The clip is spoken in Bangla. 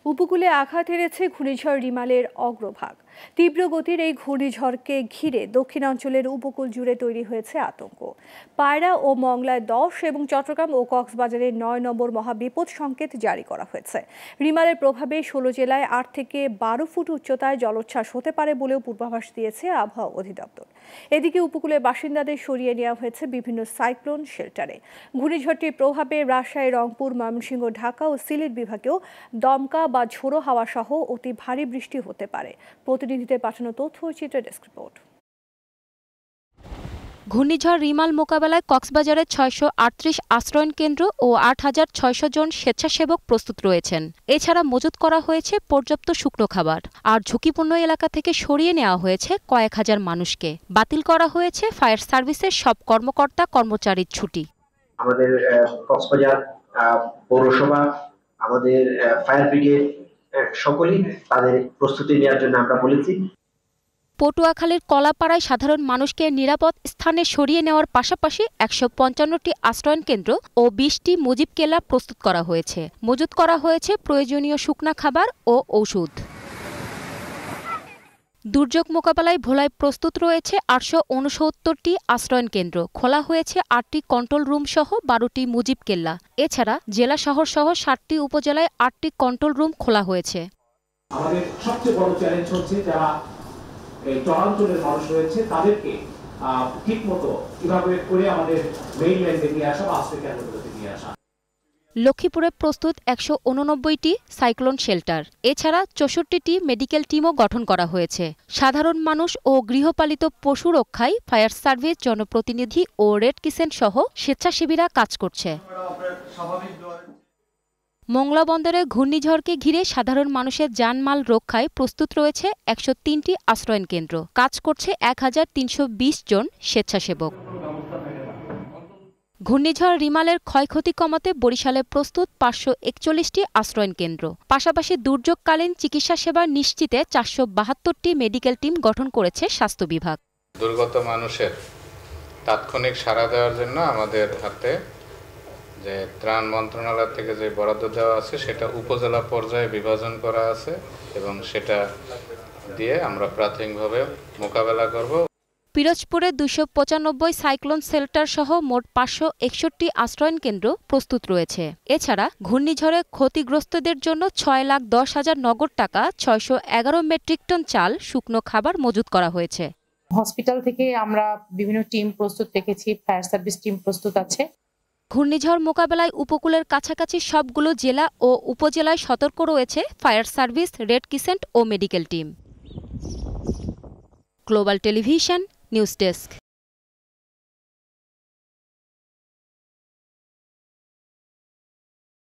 উপকূলে আঘাত হেনেছে ঘূর্ণিঝড় রিমালের অগ্রভাগ। তীব্র গতির এই ঘূর্ণিঝড়কে ঘিরে দক্ষিণাঞ্চলের উপকূল জুড়ে তৈরি হয়েছে আতঙ্ক। পায়রা ও মংলায় 10 এবং চট্টগ্রাম ও কক্সবাজারে 9 নম্বর মহাবিপদ সংকেত জারি করা হয়েছে। রিমালের প্রভাবে 16 জেলায় 8 থেকে 12 ফুট উচ্চতায় জলোচ্ছ্বাস হতে পারে বলেও পূর্বাভাস দিয়েছে আবহাওয়া অধিদপ্তর। এদিকে উপকূলের বাসিন্দাদের সরিয়ে নেওয়া হয়েছে বিভিন্ন সাইক্লোন শেল্টারে। ঘূর্ণিঝড়টির প্রভাবে রাজশাহী, রংপুর, ময়মনসিংহ, ঢাকা ও সিলেট বিভাগেও দমকা বা ঝোড়ো হাওয়া সহ অতি ভারী বৃষ্টি হতে পারে। প্রতিনিধিদের পাঠানো তথ্য ও চিত্র ডেস্ক রিপোর্ট। ঘূর্ণিঝড় রিমাল মোকাবেলায় কক্সবাজারে 638 আশ্রয়ণ কেন্দ্র ও 8600 জন স্বেচ্ছাসেবক প্রস্তুত রয়েছেন। এছাড়া মজুত করা হয়েছে পর্যাপ্ত শুকনো খাবার। আর ঝুঁকিপূর্ণ এলাকা থেকে সরিয়ে নেওয়া হয়েছে কয়েক হাজার মানুষকে। বাতিল করা হয়েছে ফায়ার সার্ভিসের সব কর্মকর্তা কর্মচারীর ছুটি। আমাদের কক্সবাজার পৌরসভা, আমাদের ফায়ার ব্রিগেড সকলেই তাদের প্রস্তুতি নেওয়ার জন্য আমরা বলেছি। পটুয়াখালীর কলাপাড়ায় সাধারণ মানুষকে নিরাপদ স্থানে সরিয়ে নেওয়ার পাশাপাশি 155টি আশ্রয়ণ কেন্দ্র ও 20টি মুজিব কেল্লা প্রস্তুত করা হয়েছে। মজুত করা হয়েছে প্রয়োজনীয় শুকনা খাবার ও ঔষধ। দুর্যোগ মোকাবেলায় ভোলায় প্রস্তুত রয়েছে 869টি আশ্রয়ণ কেন্দ্র। খোলা হয়েছে 8টি কন্ট্রোল রুম সহ 12টি মুজিব কেল্লা। এছাড়া জেলা শহর সহ 7টি উপজেলায় 8টি কন্ট্রোল রুম খোলা হয়েছে। আমাদের সবচেয়ে বড় চ্যালেঞ্জ হচ্ছে যারা এই চরাঞ্চলের মানুষ রয়েছে তাদেরকে ঠিকমতো কিভাবে করে আমাদের মেইনল্যান্ডে নিয়ে আসা বা আশ্রয় কেন্দ্রগুলোতে নিয়ে আসা। লক্ষ্মীপুরে প্রস্তুত 189টি সাইক্লোন শেল্টার। এছাড়া 64টি মেডিকেল টিমও গঠন করা হয়েছে। সাধারণ মানুষ ও গৃহপালিত পশু রক্ষায় ফায়ার সার্ভিস, জনপ্রতিনিধি ও রেড ক্রিসেন্ট সহ স্বেচ্ছাসেবীরা কাজ করছে। মংলা বন্দরে ঘূর্ণিঝড়কে ঘিরে সাধারণ মানুষের জানমাল রক্ষায় প্রস্তুত রয়েছে 103টি আশ্রয়ণ কেন্দ্র। কাজ করছে 1320 জন স্বেচ্ছাসেবক। ঘূর্ণিঝড় রিমালের ক্ষয়ক্ষতি কমাতে বরিশালে প্রস্তুত 541টি আশ্রয়ণ কেন্দ্র। পাশাপাশি দুর্যোগকালীন চিকিৎসা সেবা নিশ্চিতে 472টি মেডিকেল টিম গঠন করেছে স্বাস্থ্য বিভাগ। দুর্গত মানুষের তাৎক্ষণিক সাড়া দেওয়ার জন্য আমাদের হাতে যে ত্রাণ মন্ত্রণালয় থেকে যে বরাদ্দ দেওয়া আছে সেটা উপজেলা পর্যায়ে বিভাজন করা আছে এবং সেটা দিয়ে আমরা প্রাথমিকভাবে মোকাবেলা করব। পিরোজপুরে 295 সাইক্লোন শেল্টার সহ মোট 561টি আশ্রয়ণ কেন্দ্র প্রস্তুত রয়েছে। এছাড়া ঘূর্ণিঝড়ে ক্ষতিগ্রস্তদের জন্য 6,10,000 নগদ টাকা, 611 মেট্রিক টন চাল, শুকনো খাবার মজুত করা হয়েছে। হসপিটাল থেকে আমরা বিভিন্ন টিম প্রস্তুত রেখেছি, ফায়ার সার্ভিস টিম প্রস্তুত আছে। ঘূর্ণিঝড় মোকাবেলায় উপকূলের কাছাকাছি সবগুলো জেলা ও উপজেলায় সতর্ক রয়েছে ফায়ার সার্ভিস, রেড ক্রিসেন্ট ও medical team. Global television news desk.